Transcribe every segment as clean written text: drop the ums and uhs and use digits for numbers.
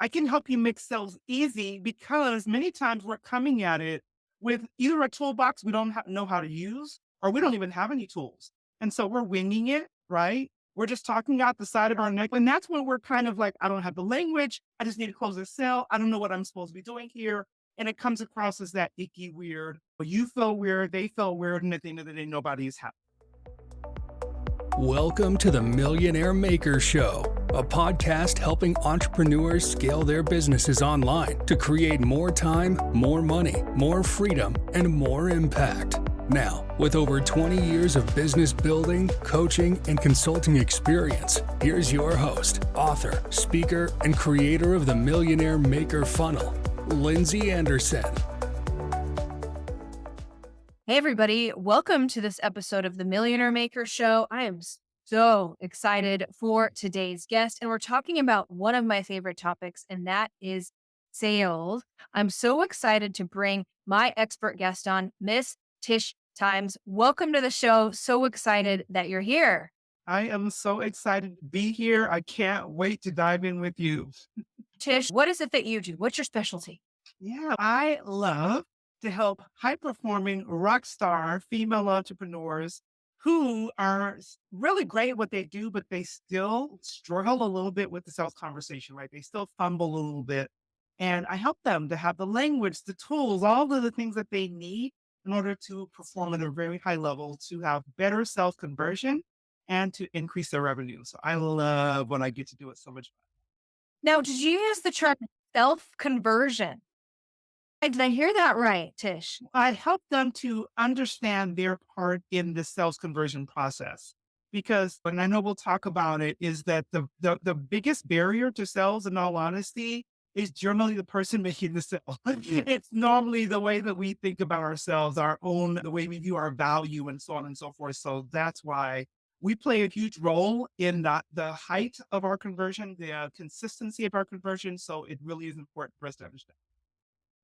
I can help you make sales easy because many times we're coming at it with either a toolbox we don't know how to use, or we don't even have any tools. And so we're winging it, right? We're just talking out the side of our neck. And that's when we're kind of like, I don't have the language. I just need to close this sale. I don't know what I'm supposed to be doing here. And it comes across as that icky weird. You feel weird, they feel weird. And at the end of the day, nobody is happy. Welcome to the Millionaire Maker Show, a podcast helping entrepreneurs scale their businesses online to create more time, more money, more freedom, and more impact. Now, with over 20 years of business building, coaching, and consulting experience, here's your host, author, speaker, and creator of the Millionaire Maker Funnel, Lindsay Anderson. Hey, everybody. Welcome to this episode of the Millionaire Maker Show. I am so excited for today's guest, and we're talking about one of my favorite topics, and that is sales. I'm so excited to bring my expert guest on, Miss Tish Times. Welcome to the show. So excited that you're here. I am so excited to be here. I can't wait to dive in with you. Tish, what is it that you do? What's your specialty? Yeah, I love to help high-performing rock star female entrepreneurs who are really great at what they do, but they still struggle a little bit with the sales conversation, right? They still fumble a little bit. And I help them to have the language, the tools, all of the things that they need in order to perform at a very high level, to have better sales conversion and to increase their revenue. So I love when I get to do it so much. Now, did you use the term self-conversion? Did I hear that right, Tish? I help them to understand their part in the sales conversion process. Because, and I know we'll talk about it, is that the biggest barrier to sales, in all honesty, is generally the person making the sale. It's normally the way that we think about ourselves, our own, the way we view our value and so on and so forth. So that's why we play a huge role in the height of our conversion, the consistency of our conversion. So it really is important for us to understand.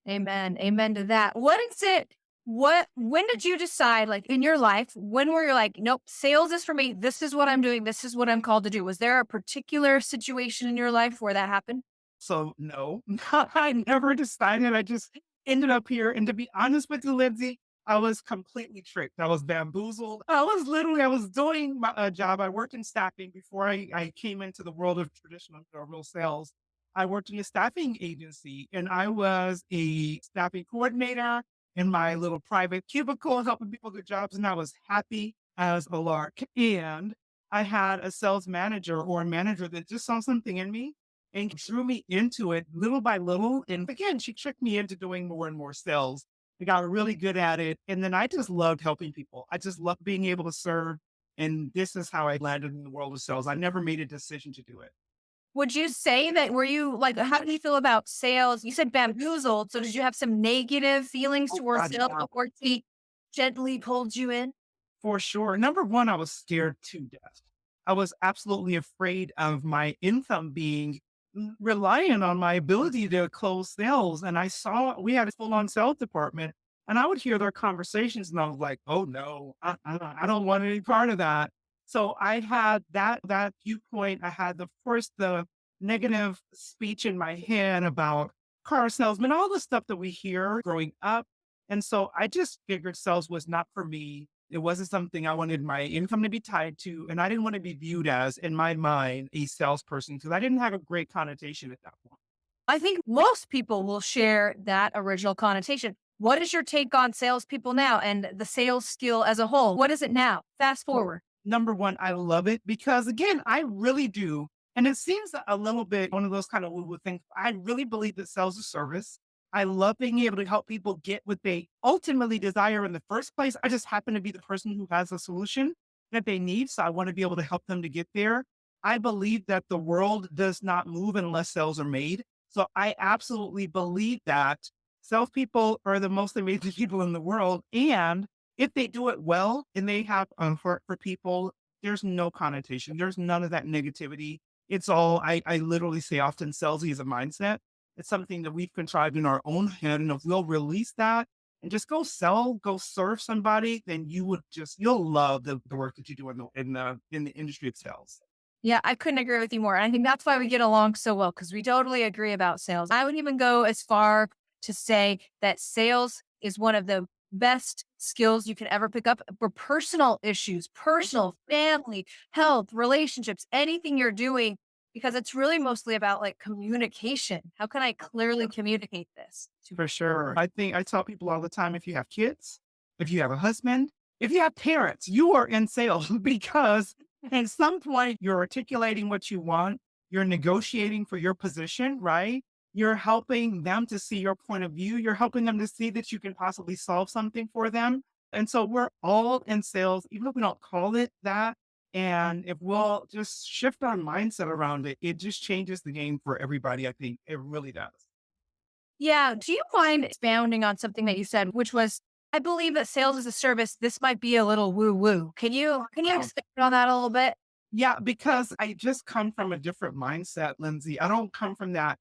Amen. Amen to that. What is it? When did you decide, like in your life, when were you like, nope, sales is for me. This is what I'm doing. This is what I'm called to do. Was there a particular situation in your life where that happened? So no, I never decided. I just ended up here. And to be honest with you, Lindsay, I was completely tricked. I was bamboozled. I was doing my job. I worked in staffing before I came into the world of traditional real sales. I worked in a staffing agency and I was a staffing coordinator in my little private cubicle helping people get jobs. And I was happy as a lark. And I had a sales manager or a manager that just saw something in me and drew me into it little by little. And again, she tricked me into doing more and more sales. I got really good at it. And then I just loved helping people. I just loved being able to serve. And this is how I landed in the world of sales. I never made a decision to do it. Would you say that were you like, how did you feel about sales? You said bamboozled. So did you have some negative feelings Oh, towards God, sales yeah, before he gently pulled you in? for sure. Number one, I was scared to death. I was absolutely afraid of my income being reliant on my ability to close sales. And I saw we had a full on sales department and I would hear their conversations and I was like, oh no, I don't want any part of that. So I had that viewpoint. I had the negative speech in my head about car salesmen, all the stuff that we hear growing up. And so I just figured sales was not for me. It wasn't something I wanted my income to be tied to. And I didn't want to be viewed as, in my mind, a salesperson because I didn't have a great connotation at that point. I think most people will share that original connotation. What is your take on salespeople now and the sales skill as a whole? What is it now? Fast Well, forward. number one, I love it because, again, I really do. And it seems a little bit one of those kind of woo-woo things. I really believe that sales is service. I love being able to help people get what they ultimately desire in the first place. I just happen to be the person who has a solution that they need. So I want to be able to help them to get there. I believe that the world does not move unless sales are made. So I absolutely believe that salespeople are the most amazing people in the world. And if they do it well and they have heart for people, there's no connotation. There's none of that negativity. It's all, I literally say often salesy is a mindset. It's something that we've contrived in our own head. And if we'll release that and just go sell, go serve somebody, then you'll love the work that you do in the industry of sales. Yeah, I couldn't agree with you more. And I think that's why we get along so well because we totally agree about sales. I would even go as far to say that sales is one of the best skills you can ever pick up for personal issues, personal, family, health, relationships, anything you're doing, because it's really mostly about like communication. How can I clearly communicate this? For sure. I think I tell people all the time, if you have kids, if you have a husband, if you have parents, you are in sales because at some point you're articulating what you want. You're negotiating for your position, right? You're helping them to see your point of view. You're helping them to see that you can possibly solve something for them. And so we're all in sales, even if we don't call it that. And if we'll just shift our mindset around it, it just changes the game for everybody. I think it really does. Yeah. Do you mind expounding on something that you said, which was, I believe that sales is a service. This might be a little woo woo. Can you expand on that a little bit? Yeah, because I just come from a different mindset, Lindsay. I don't come from that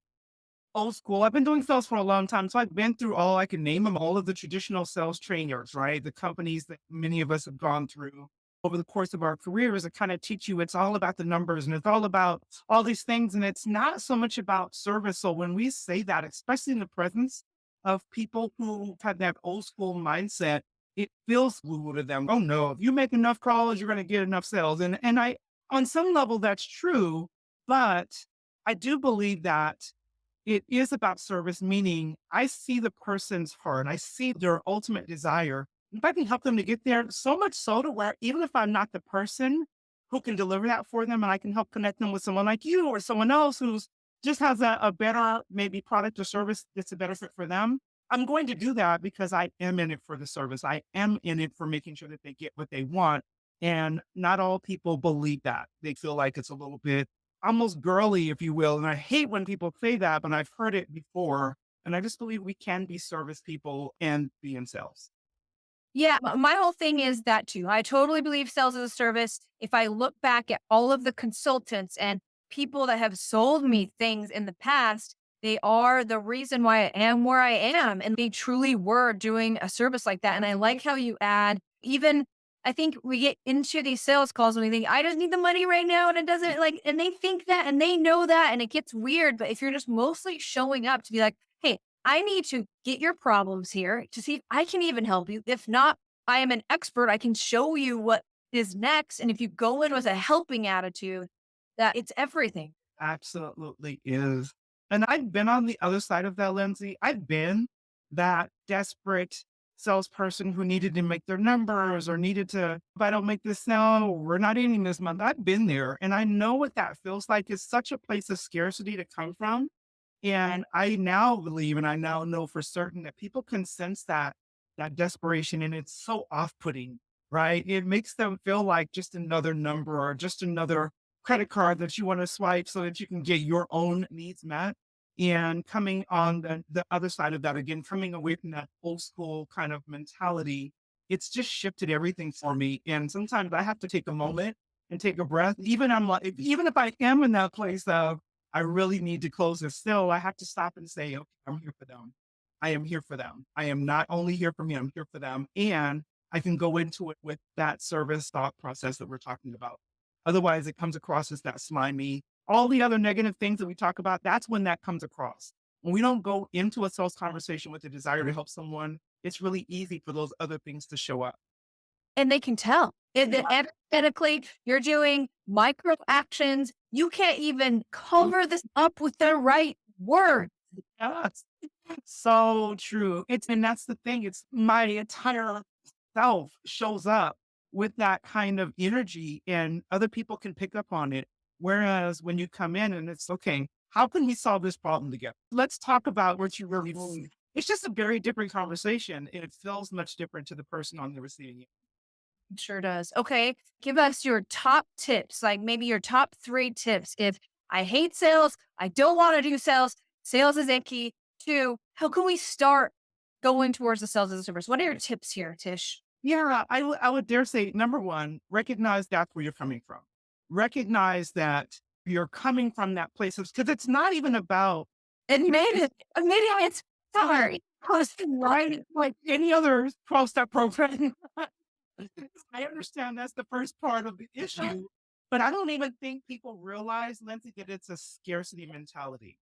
old school. I've been doing sales for a long time. So I've been through all I can name them, all of the traditional sales trainers, right? The companies that many of us have gone through over the course of our careers that kind of teach you it's all about the numbers and it's all about all these things. And it's not so much about service. So when we say that, especially in the presence of people who have that old school mindset, it feels woo to them. Oh no, if you make enough calls, you're going to get enough sales. And I, on some level, that's true. But I do believe that it is about service, meaning I see the person's heart. I see their ultimate desire. If I can help them to get there, so much so to where even if I'm not the person who can deliver that for them, and I can help connect them with someone like you or someone else who's just has a better maybe product or service that's a better fit for them, I'm going to do that because I am in it for the service. I am in it for making sure that they get what they want. And not all people believe that. They feel like it's a little bit almost girly, if you will. And I hate when people say that, but I've heard it before. And I just believe we can be service people and be in sales. Yeah, my whole thing is that too. I totally believe sales as a service. If I look back at all of the consultants and people that have sold me things in the past, they are the reason why I am where I am. And they truly were doing a service like that. And I like how you add, even I think we get into these sales calls and we think, I just need the money right now. And it doesn't like, and they think that and they know that. And it gets weird. But if you're just mostly showing up to be like, hey, I need to get your problems here to see if I can even help you. If not, I am an expert. I can show you what is next. And if you go in with a helping attitude, that it's everything. Absolutely is. And I've been on the other side of that, Lindsay. I've been that desperate salesperson who needed to make their numbers or needed to, if I don't make this sale, we're not eating this month. I've been there and I know what that feels like. It's such a place of scarcity to come from. And I now believe, and I now know for certain that people can sense that desperation, and it's so off-putting, right? It makes them feel like just another number or just another credit card that you want to swipe so that you can get your own needs met. And coming on the other side of that, again, coming away from that old school kind of mentality, it's just shifted everything for me. And sometimes I have to take a moment and take a breath. Even I'm like, even if I am in that place of I really need to close this still, I have to stop and say, okay, I'm here for them. I am here for them. I am not only here for me, I'm here for them. And I can go into it with that service thought process that we're talking about. Otherwise, it comes across as that slimy. All the other negative things that we talk about, that's when that comes across. When we don't go into a sales conversation with the desire to help someone, it's really easy for those other things to show up. And they can tell. Energetically, you're doing micro actions. You can't even cover this up with the right word. Yes. So true. And that's the thing. It's my entire self shows up with that kind of energy and other people can pick up on it. Whereas when you come in and it's okay, how can we solve this problem together? Let's talk about what you really need. It's just a very different conversation and it feels much different to the person on the receiving end. It sure does. Okay. Give us your top tips, like maybe your top 3 tips. If I hate sales, I don't want to do sales, sales is icky. 2, how can we start going towards the sales as a service? What are your tips here, Tish? Yeah, I would dare say number one, recognize that's where you're coming from. Recognize that you're coming from that place of because it's not even about Admit it. Admit it. It's sorry. right like any other 12-step program. I understand that's the first part of the issue, But I don't even think people realize, Lindsay, that it's a scarcity mentality.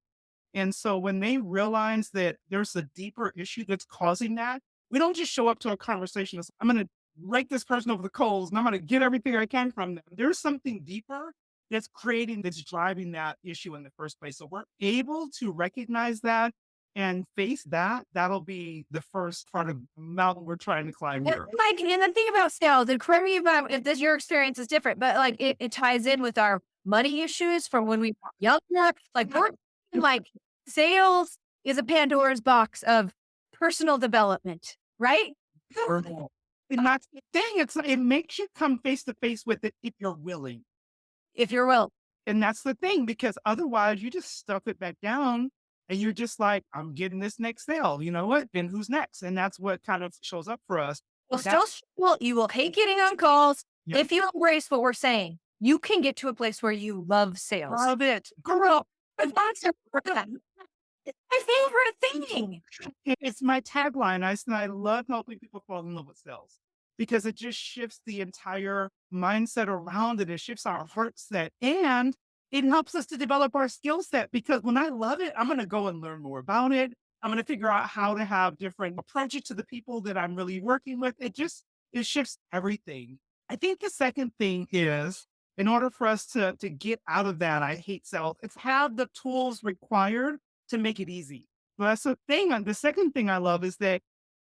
And so when they realize that there's a deeper issue that's causing that, we don't just show up to a conversation as I'm going to rake this person over the coals and I'm going to get everything I can from them. There's something deeper that's driving that issue in the first place. So we're able to recognize that and face that. That'll be the first part of the mountain we're trying to climb And, here. like, and the thing about sales, and correct me if this your experience is different, but like it ties in with our money issues from when we were younger. Like we're like sales is a Pandora's box of personal development, right? And that's the thing. It makes you come face to face with it if you're willing. If you're will. And that's the thing, because otherwise you just stuff it back down and you're just like, I'm getting this next sale. You know what? And who's next? And that's what kind of shows up for us. Well, That, still, well, you will hate getting on calls. yeah, If you embrace what we're saying, you can get to a place where you love sales. love it. Girl, but that's it's my favorite thing. It's my tagline. I love helping people fall in love with sales because it just shifts the entire mindset around it. It shifts our heart set and it helps us to develop our skill set because when I love it, I'm going to go and learn more about it. I'm going to figure out how to have different approaches to the people that I'm really working with. It shifts everything. I think the second thing is in order for us to get out of that, I hate sales, it's have the tools required to make it easy. Well, that's the thing. The second thing I love is that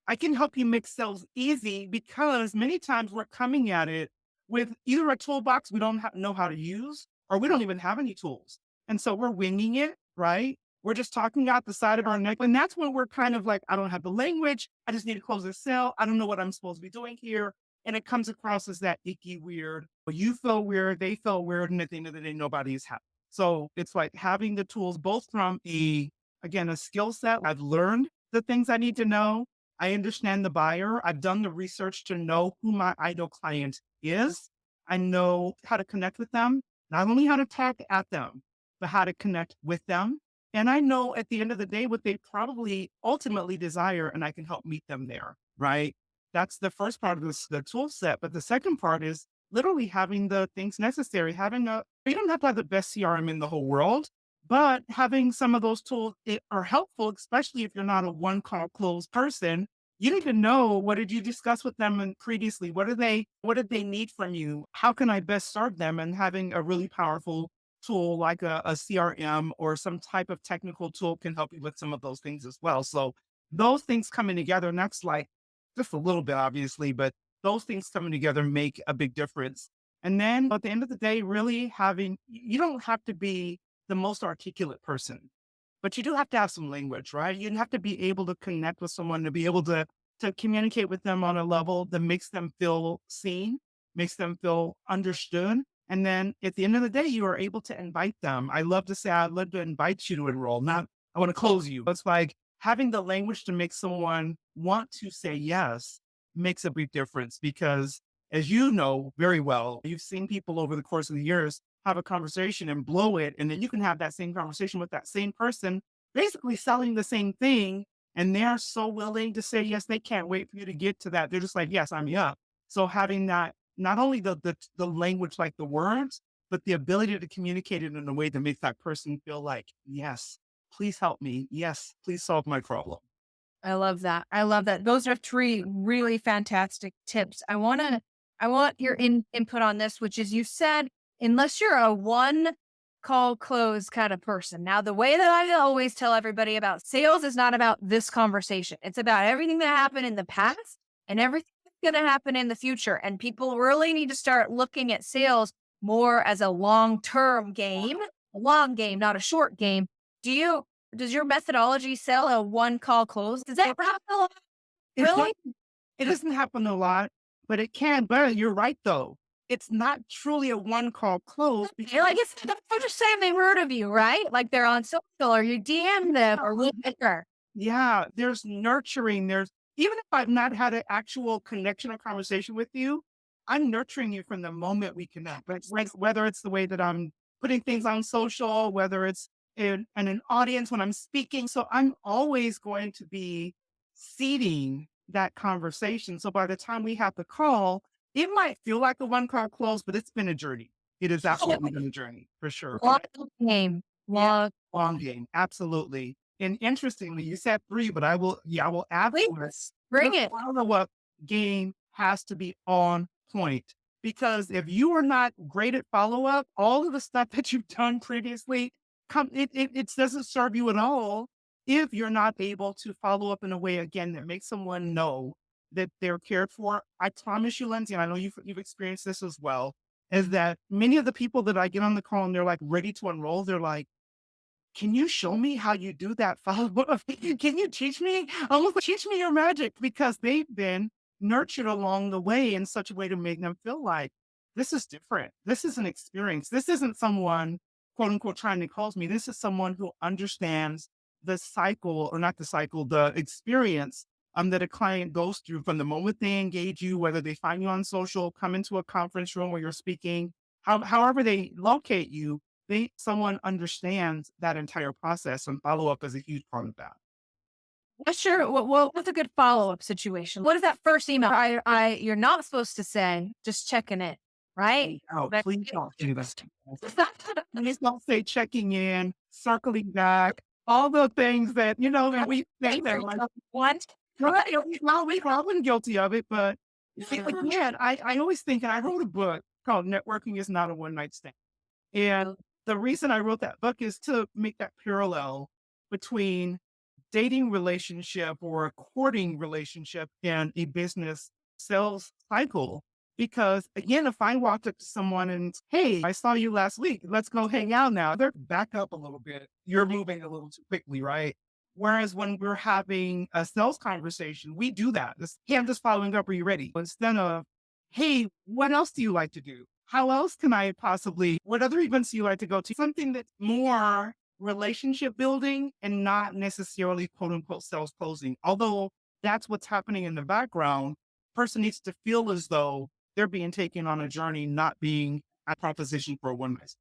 I can help you make sales easy because many times we're coming at it with either a toolbox we don't know how to use, or we don't even have any tools. And so we're winging it, right? We're just talking out the side of our neck. And that's when we're kind of like, I don't have the language. I just need to close this sale. I don't know what I'm supposed to be doing here. And it comes across as that icky weird. But you feel weird, they feel weird. And at the end of the day, nobody is happy. So it's like having the tools both from again, a skill set. I've learned the things I need to know. I understand the buyer. I've done the research to know who my ideal client is. I know how to connect with them, not only how to talk at them, but how to connect with them. And I know at the end of the day what they probably ultimately desire, and I can help meet them there, right? That's the first part of the tool set. But the second part is literally having the things necessary, you don't have to have the best CRM in the whole world, but having some of those tools are helpful, especially if you're not a one call close person. You need to know, what did you discuss with them previously? What did they need from you? How can I best serve them? And having a really powerful tool like a CRM or some type of technical tool can help you with some of those things as well. So those things coming together, and that's like just a little bit obviously, but those things coming together make a big difference. And then at the end of the day, really you don't have to be the most articulate person, but you do have to have some language, right? You have to be able to connect with someone, to be able to communicate with them on a level that makes them feel seen, makes them feel understood. And then at the end of the day, you are able to invite them. I love to say, I'd love to invite you to enroll, not I want to close you. It's like having the language to make someone want to say yes makes a big difference because, as you know very well, you've seen people over the course of the years have a conversation and blow it. And then you can have that same conversation with that same person, basically selling the same thing. And they're so willing to say yes, they can't wait for you to get to that. They're just like, yes, I'm up. So having that, not only the language, like the words, but the ability to communicate it in a way that makes that person feel like, yes, please help me. Yes, please solve my problem. I love that. I love that. Those are three really fantastic tips. I want your input on this, which is you said, unless you're a one call close kind of person. Now, the way that I always tell everybody about sales is not about this conversation. It's about everything that happened in the past and everything that's going to happen in the future. And people really need to start looking at sales more as a long-term game, a long game, not a short game. Does your methodology sell a one call close? Does that happen a lot? It's Really? It doesn't happen a lot, but it can. But you're right, though. It's not truly a one call close. Yeah, like they're just saying they heard of you, right? Like they're on social or you DM them or whatever. Yeah, there's nurturing. Even if I've not had an actual connection or conversation with you, I'm nurturing you from the moment we connect. Whether it's the way that I'm putting things on social, whether it's in an audience when I'm speaking. So I'm always going to be seeding that conversation. So by the time we have the call, it might feel like a one call close, but it's been a journey. It is absolutely been a journey for sure. Long game. Yeah. Long. Long game. Absolutely. And interestingly, you said 3, but I will add Please to this. bring The it. follow-up game has to be on point because if you are not great at follow-up, all of the stuff that you've done previously it doesn't serve you at all if you're not able to follow up in a way again that makes someone know that they're cared for. I promise you, Lindsay, and I know you've experienced this as well, is that many of the people that I get on the call and they're like ready to enroll, they're like, can you show me how you do that follow-up? Can you teach me? Almost like, teach me your magic because they've been nurtured along the way in such a way to make them feel like this is different. This is an experience. This isn't someone, quote unquote, trying to close me. This is someone who understands the cycle, or not the cycle, the experience that a client goes through from the moment they engage you, whether they find you on social, come into a conference room where you're speaking, however they locate you, someone understands that entire process, and follow-up is a huge part of that. Yeah, sure. What's a good follow-up situation? What is that first email? You're not supposed to say, just checking it, right? Oh, But- please don't do this. Please don't say checking in, circling back, all the things that, that we say that like, What? right, we've all been guilty of it, but again, I always think, and I wrote a book called Networking is Not a One-Night Stand. And the reason I wrote that book is to make that parallel between dating relationship or a courting relationship and a business sales cycle. Because again, if I walked up to someone and, hey, I saw you last week, let's go hang out now, they're back up a little bit. You're moving a little too quickly, right? Whereas when we're having a sales conversation, we do that. Hey, I'm just following up. Are you ready? Instead of, hey, what else do you like to do? How else can I possibly, what other events do you like to go to? Something that's more relationship building and not necessarily quote unquote sales closing. Although that's what's happening in the background, person needs to feel as though they're being taken on a journey, not being a proposition for one night.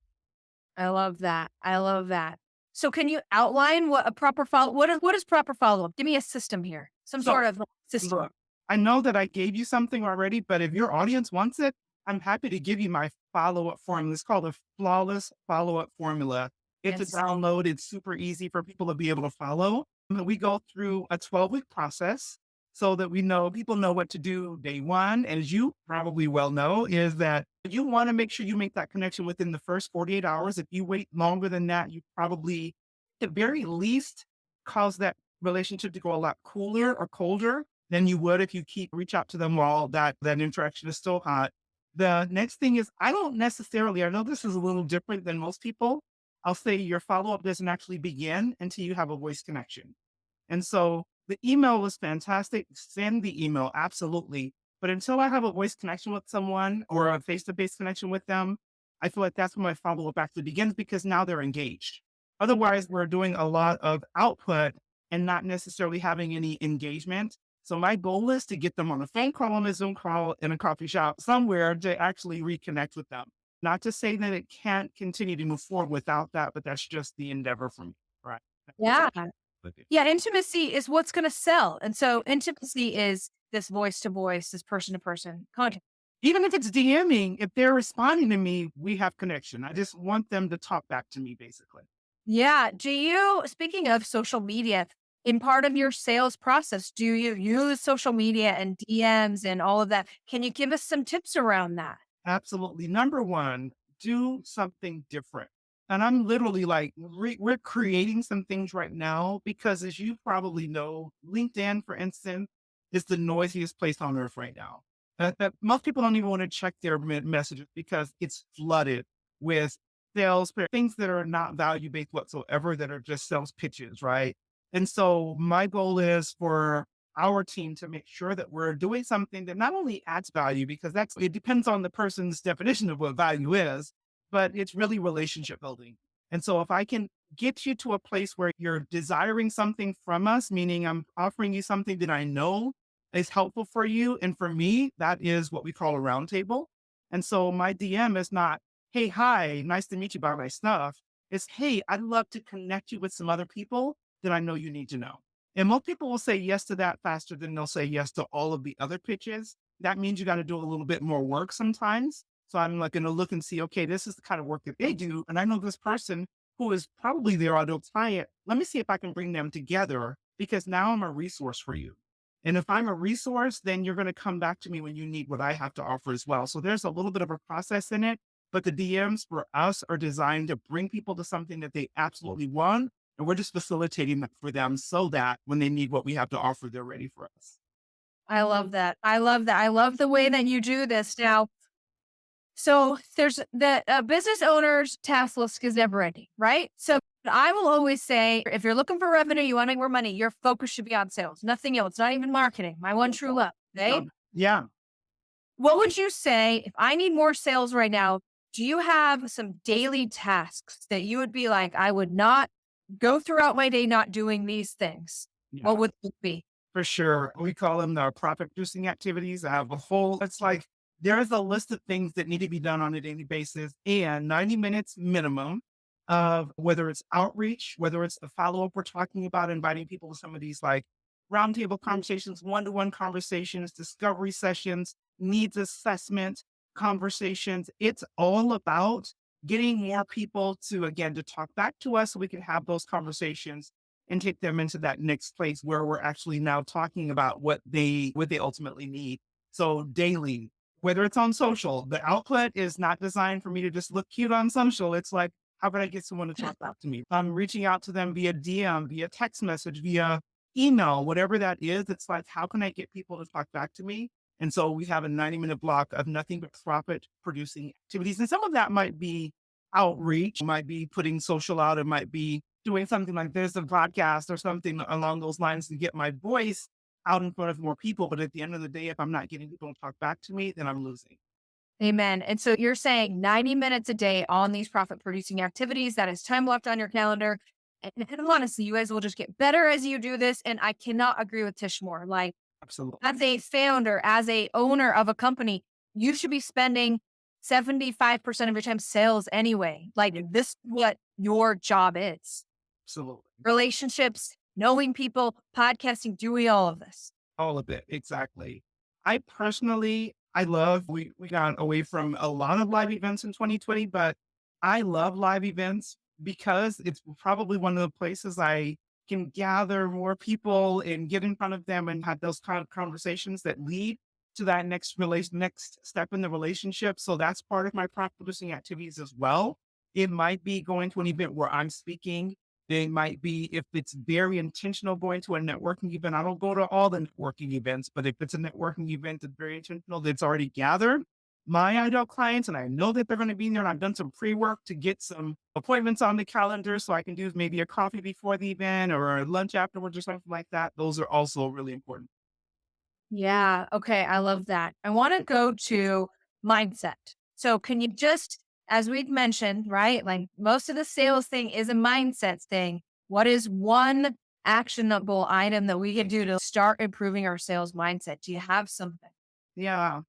I love that. I love that. So can you outline what a proper follow, what is proper follow-up? Give me a system here. Some So, sort of system. Look, I know that I gave you something already, but if your audience wants it, I'm happy to give you my follow-up formula. It's called a flawless follow-up formula. It's Yes. a download. It's super easy for people to be able to follow. We go through a 12-week process so that people know what to do day one. And as you probably well know, is that you want to make sure you make that connection within the first 48 hours. If you wait longer than that, you probably, at the very least, cause that relationship to go a lot cooler or colder than you would if you reach out to them while that interaction is still hot. The next thing is, I know this is a little different than most people. I'll say your follow-up doesn't actually begin until you have a voice connection. And so the email was fantastic. Send the email, absolutely. But until I have a voice connection with someone or a face-to-face connection with them, I feel like that's when my follow-up actually begins because now they're engaged. Otherwise, we're doing a lot of output and not necessarily having any engagement. So my goal is to get them on a phone call, on a Zoom call, in a coffee shop somewhere to actually reconnect with them. Not to say that it can't continue to move forward without that, but that's just the endeavor for me. Right. Yeah. Yeah. Intimacy is what's going to sell. And so intimacy is this voice to voice, this person to person contact. Even if it's DMing, if they're responding to me, we have connection. I just want them to talk back to me, basically. Yeah. Speaking of social media, in part of your sales process, do you use social media and DMs and all of that? Can you give us some tips around that? Absolutely. Number one, do something different. And I'm literally like, we're creating some things right now because, as you probably know, LinkedIn, for instance, is the noisiest place on earth right now. That most people don't even want to check their messages because it's flooded with sales, things that are not value based whatsoever, that are just sales pitches, right? And so my goal is for our team to make sure that we're doing something that not only adds value, because it depends on the person's definition of what value is, but it's really relationship building. And so if I can get you to a place where you're desiring something from us, meaning I'm offering you something that I know is helpful for you. And for me, that is what we call a roundtable. And so my DM is not, hey, hi, nice to meet you, buy my stuff. It's, hey, I'd love to connect you with some other people that I know you need to know. And most people will say yes to that faster than they'll say yes to all of the other pitches. That means you got to do a little bit more work sometimes. So I'm like going to look and see, okay, this is the kind of work that they do. And I know this person who is probably their ideal client. Let me see if I can bring them together because now I'm a resource for you. And if I'm a resource, then you're going to come back to me when you need what I have to offer as well. So there's a little bit of a process in it, but the DMs for us are designed to bring people to something that they absolutely want. And we're just facilitating that for them so that when they need what we have to offer, they're ready for us. I love that. I love that. I love the way that you do this. Now, so there's the business owner's task list is never ending, right? So I will always say, if you're looking for revenue, you want to make more money, your focus should be on sales, nothing else, not even marketing. My one true love, right? Yeah. What would you say if I need more sales right now? Do you have some daily tasks that you would be like, I would not go throughout my day not doing these things? Yeah. What would it be? For sure. We call them the profit producing activities. I have a whole, it's like there's a list of things that need to be done on a daily basis and 90 minutes minimum of whether it's outreach, whether it's the follow up we're talking about, inviting people to some of these like roundtable conversations, one to one conversations, discovery sessions, needs assessment conversations. It's all about getting more people to, again, to talk back to us so we can have those conversations and take them into that next place where we're actually now talking about what they ultimately need. So daily, whether it's on social, the output is not designed for me to just look cute on social. It's like, how can I get someone to talk back to me? I'm reaching out to them via DM, via text message, via email, whatever that is. It's like, how can I get people to talk back to me? And so we have a 90-minute block of nothing but profit producing activities. And some of that might be outreach, might be putting social out, it might be doing something like this, a podcast or something along those lines to get my voice out in front of more people. But at the end of the day, if I'm not getting people to talk back to me, then I'm losing. Amen. And so you're saying 90 minutes a day on these profit producing activities, that is time blocked on your calendar. And honestly, you guys will just get better as you do this. And I cannot agree with Tish more. Like, Absolutely. as a founder, as a owner of a company, you should be spending 75% of your time sales anyway. Like, this is what your job is. Absolutely. Relationships, knowing people, podcasting, doing all of this. All of it. Exactly. I personally, I love, we got away from a lot of live events in 2020, but I love live events because it's probably one of the places I can gather more people and get in front of them and have those kind of conversations that lead to that next step in the relationship. So that's part of my profit producing activities as well. It might be going to an event where I'm speaking. They might be, if it's very intentional, going to a networking event. I don't go to all the networking events, but if it's a networking event that's very intentional, that's already gathered my ideal clients, and I know that they're going to be there. And I've done some pre-work to get some appointments on the calendar so I can do maybe a coffee before the event or a lunch afterwards or something like that. Those are also really important. Yeah. Okay. I love that. I want to go to mindset. So, can you just, as we've mentioned, right? Like, most of the sales thing is a mindset thing. What is one actionable item that we can do to start improving our sales mindset? Do you have something? Yeah.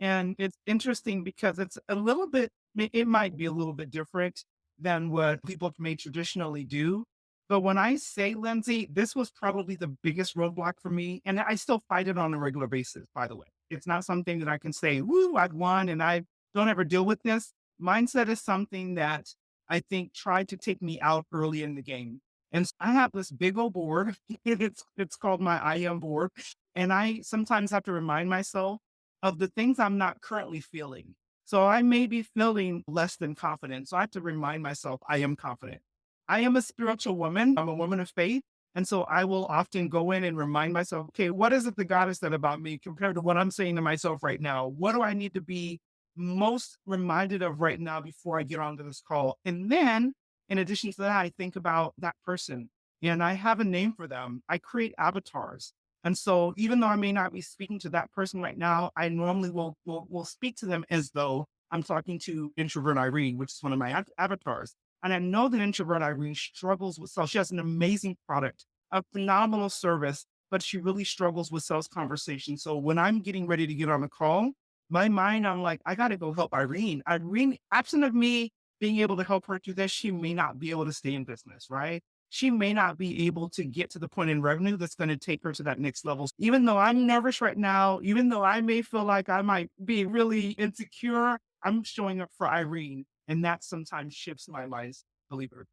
And it's interesting because it's a little bit, it might be a little bit different than what people may traditionally do. But when I say, Lindsay, this was probably the biggest roadblock for me. And I still fight it on a regular basis, by the way. It's not something that I can say, woo, I've won and I don't ever deal with this. Mindset is something that I think tried to take me out early in the game. And so I have this big old board. It's called my I am board. And I sometimes have to remind myself of the things I'm not currently feeling. So I may be feeling less than confident. So I have to remind myself I am confident. I am a spiritual woman. I'm a woman of faith. And so I will often go in and remind myself, okay, what is it that God has said about me compared to what I'm saying to myself right now? What do I need to be most reminded of right now before I get onto this call? And then in addition to that, I think about that person and I have a name for them. I create avatars. And so even though I may not be speaking to that person right now, I normally will speak to them as though I'm talking to introvert Irene, which is one of my avatars. And I know that introvert Irene struggles with sales. She has an amazing product, a phenomenal service, but she really struggles with sales conversations. So when I'm getting ready to get on the call, my mind, I'm like, I got to go help Irene. Irene, absent of me being able to help her do this, she may not be able to stay in business, right? She may not be able to get to the point in revenue that's going to take her to that next level. Even though I'm nervous right now, even though I may feel like I might be really insecure, I'm showing up for Irene, and that sometimes shifts my life, believe it or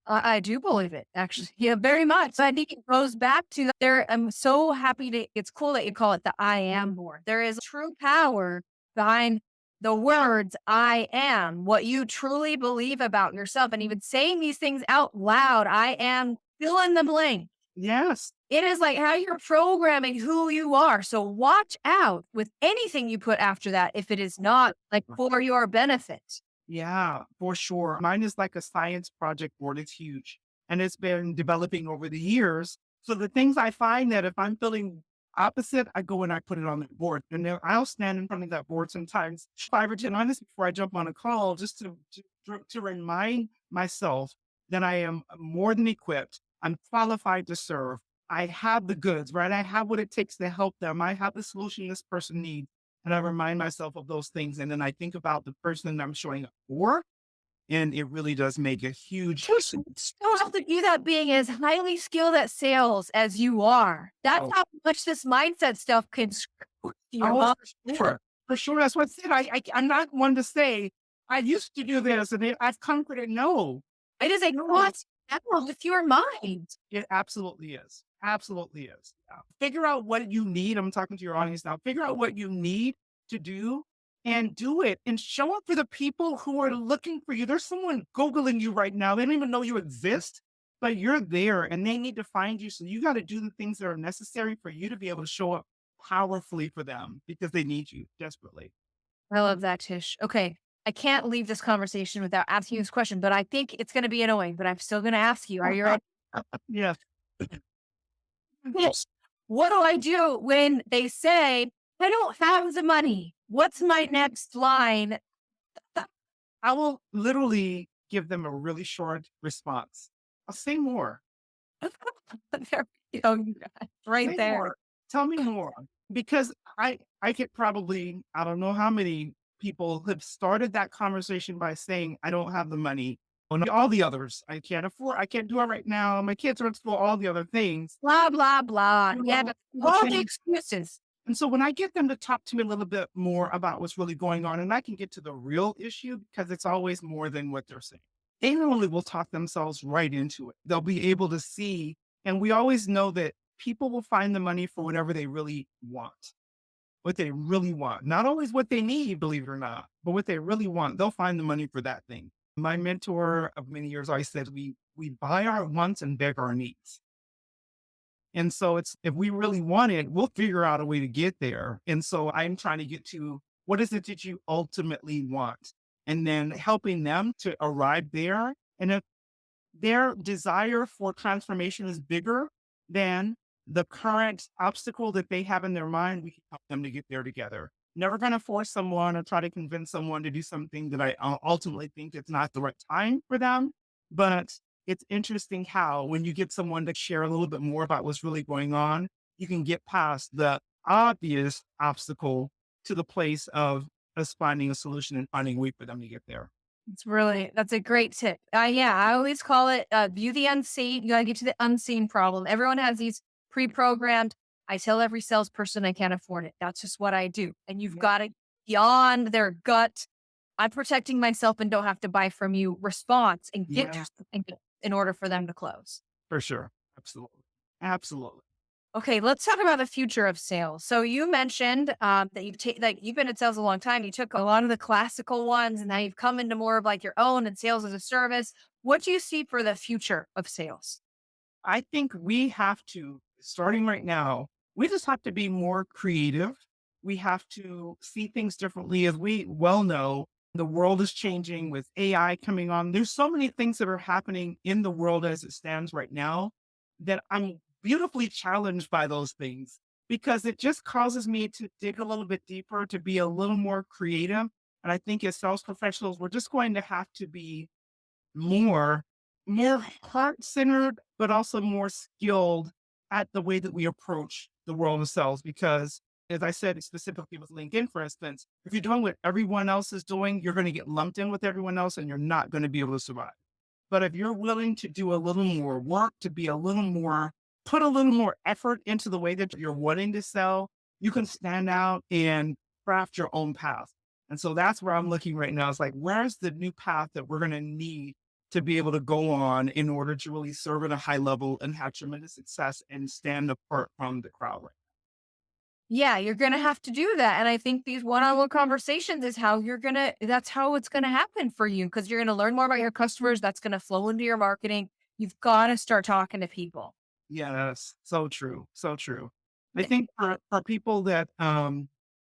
I do believe it, actually. Yeah, very much. So I think it goes back to there. I'm so happy to, it's cool that you call it the I am board. There is true power behind the words I am, what you truly believe about yourself. And even saying these things out loud, I am fill in the blank. Yes. It is like how you're programming who you are. So watch out with anything you put after that if it is not like for your benefit. Yeah, for sure. Mine is like a science project board. It's huge and it's been developing over the years. So the things I find that if I'm feeling opposite, I go and I put it on the board. And then I'll stand in front of that board sometimes 5 or 10 minutes before I jump on a call just to remind myself that I am more than equipped. I'm qualified to serve. I have the goods, right? I have what it takes to help them. I have the solution this person needs. And I remind myself of those things. And then I think about the person that I'm showing up for. And it really does make a huge Don't have to do that being as highly skilled at sales as you are. That's oh, how much this mindset stuff can screw your oh, mind. for sure. For sure. That's what I said. I'm not one to say, I used to do this and I've conquered it. No, It is a constant battle with your mind. it absolutely is. Absolutely is. Yeah. Figure out what you need. I'm talking to your audience now. Figure out what you need to do and do it and show up for the people who are looking for you. There's someone Googling you right now. They don't even know you exist, but you're there and they need to find you. So you got to do the things that are necessary for you to be able to show up powerfully for them because they need you desperately. I love that, Tish. Okay. I can't leave this conversation without asking you this question, but I think it's going to be annoying, but I'm still going to ask you. Are you ready? Yes. Yes. What do I do when they say, I don't have the money? What's my next line? I will literally give them a really short response. I'll say more. There you go, you guys, right Say there. more. Tell me more. Because I could probably, I don't know how many people have started that conversation by saying, I don't have the money. And all the others, I can't afford, I can't do it right now. My kids are in school, all the other things. Blah, blah, blah. Yeah, but all the Okay. excuses. And so when I get them to talk to me a little bit more about what's really going on, and I can get to the real issue because it's always more than what they're saying. They normally will talk themselves right into it. They'll be able to see, and we always know that people will find the money for whatever they really want, what they really want. Not always what they need, believe it or not, but what they really want. They'll find the money for that thing. My mentor of many years always said, we buy our wants and beg our needs. And so it's if we really want it, we'll figure out a way to get there. And so I'm trying to get to what is it that you ultimately want? And then helping them to arrive there. And if their desire for transformation is bigger than the current obstacle that they have in their mind, we can help them to get there together. Never going to force someone or try to convince someone to do something that I ultimately think it's not the right time for them. But it's interesting how when you get someone to share a little bit more about what's really going on, you can get past the obvious obstacle to the place of us finding a solution and finding a way for them to get there. That's a great tip. Yeah, I always call it view the unseen. You got to get to the unseen problem. Everyone has these pre-programmed. I tell every salesperson I can't afford it. That's just what I do. And you've got to beyond their gut. I'm protecting myself and don't have to buy from you response and get Yeah, to something in order for them to close. for sure. Absolutely. Absolutely. Okay, let's talk about the future of sales. So you mentioned that you've been in sales a long time. You took a lot of the classical ones, and now you've come into more of like your own and sales as a service. What do you see for the future of sales? I think we have to, starting right now, we just have to be more creative. We have to see things differently. As we well know, the world is changing with AI coming on. There's so many things that are happening in the world as it stands right now that I'm beautifully challenged by those things because it just causes me to dig a little bit deeper, to be a little more creative. And I think as sales professionals, we're just going to have to be more more heart-centered, but also more skilled at the way that we approach the world of sales. Because as I said, specifically with LinkedIn, for instance, if you're doing what everyone else is doing, you're going to get lumped in with everyone else and you're not going to be able to survive. But if you're willing to do a little more work, to be a little more, put a little more effort into the way that you're wanting to sell, you can stand out and craft your own path. And so that's where I'm looking right now. It's like, where's the new path that we're going to need to be able to go on in order to really serve at a high level and have tremendous success and stand apart from the crowd? Yeah, you're gonna have to do that, and I think these one-on-one conversations is how that's how it's gonna happen for you, because 'cause you're gonna learn more about your customers, that's gonna flow into your marketing. You've gotta start talking to people. Yes, so true, so true. I think for people that are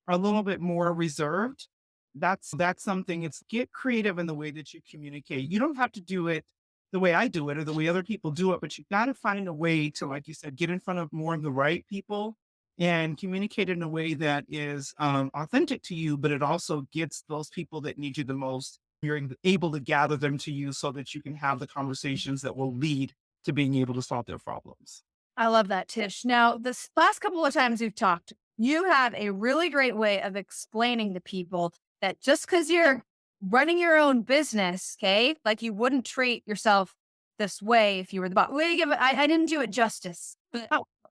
a little bit more reserved, that's something. It's get creative in the way that you communicate. You don't have to do it the way I do it or the way other people do it, but you got to find a way to, like you said, get in front of more of the right people and communicate in a way that is authentic to you, but it also gets those people that need you the most. You're able to gather them to you so that you can have the conversations that will lead to being able to solve their problems. I love that, Tish. Now, this last couple of times we've talked, you have a really great way of explaining to people that just because you're running your own business, okay, like you wouldn't treat yourself this way if you were the boss. Wait, I didn't do it justice, but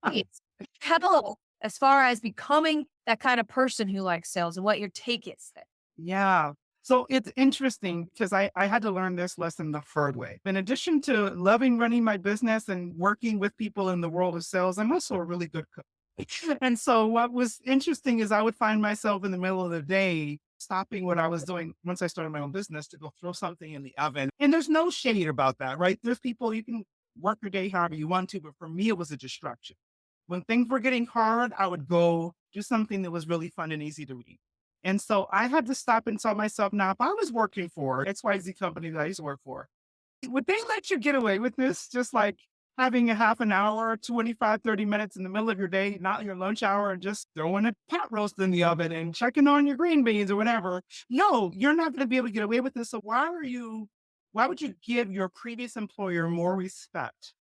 it's helpful as far as becoming that kind of person who likes sales and what your take is there. Yeah. So it's interesting because I had to learn this lesson the hard way. In addition to loving running my business and working with people in the world of sales, I'm also a really good cook. And so what was interesting is I would find myself in the middle of the day stopping what I was doing once I started my own business to go throw something in the oven. And there's no shade about that, right? There's people you can work your day however you want to, but for me, it was a distraction. When things were getting hard, I would go do something that was really fun and easy to read. And so I had to stop and tell myself, now, if I was working for XYZ company that I used to work for, would they let you get away with this? Just like having a half an hour, 25, 30 minutes in the middle of your day, not your lunch hour, and just throwing a pot roast in the oven and checking on your green beans or whatever. No, you're not going to be able to get away with this. So why would you give your previous employer more respect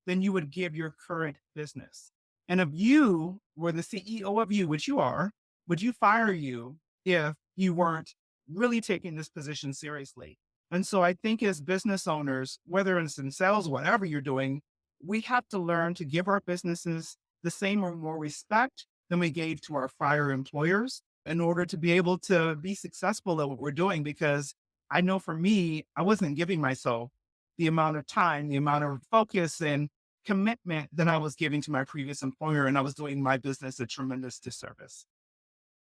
than you would give your current business? And if you were the CEO of you, which you are, would you fire you if you weren't really taking this position seriously? And so I think as business owners, whether it's in sales, whatever you're doing, we have to learn to give our businesses the same or more respect than we gave to our prior employers in order to be able to be successful at what we're doing. Because I know for me, I wasn't giving myself the amount of time, the amount of focus and commitment that I was giving to my previous employer. And I was doing my business a tremendous disservice.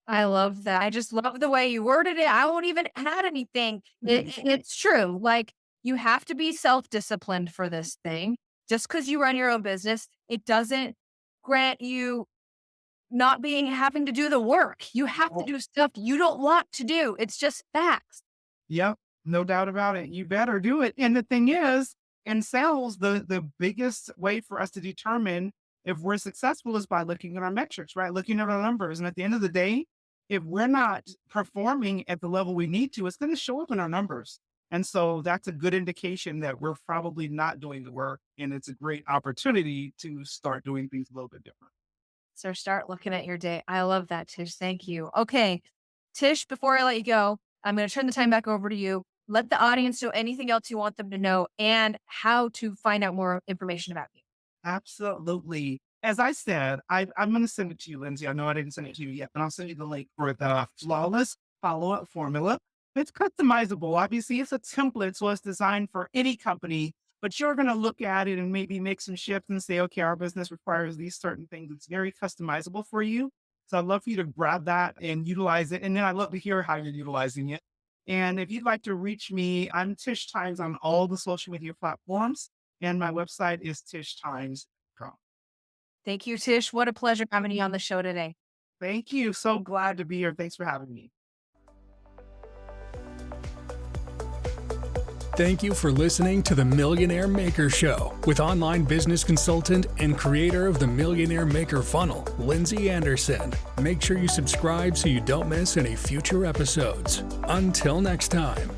I love that. I just love the way you worded it. I won't even add anything. It's true. Like you have to be self-disciplined for this thing. Just because you run your own business, it doesn't grant you not being having to do the work. You have to do stuff you don't want to do. It's just facts. Yep, no doubt about it. You better do it. And the thing is, in sales, the biggest way for us to determine if we're successful is by looking at our metrics, right? Looking at our numbers. And at the end of the day, if we're not performing at the level we need to, it's going to show up in our numbers. And so that's a good indication that we're probably not doing the work. And it's a great opportunity to start doing things a little bit different. So start looking at your day. I love that, Tish. Thank you. Okay. Tish, before I let you go, I'm going to turn the time back over to you. Let the audience know anything else you want them to know and how to find out more information about you. Absolutely. As I said, I'm going to send it to you, Lindsay. I know I didn't send it to you yet, but I'll send you the link for the flawless follow-up formula. It's customizable. Obviously, it's a template, so it's designed for any company, but you're going to look at it and maybe make some shifts and say, okay, our business requires these certain things. It's very customizable for you. So I'd love for you to grab that and utilize it. And then I'd love to hear how you're utilizing it. And if you'd like to reach me, I'm Tish Times on all the social media platforms. And my website is tishtimes.com. Thank you, Tish. What a pleasure having you on the show today. Thank you. So glad to be here. Thanks for having me. Thank you for listening to The Millionaire Maker Show with online business consultant and creator of the Millionaire Maker Funnel, Lindsay Anderson. Make sure you subscribe so you don't miss any future episodes. Until next time.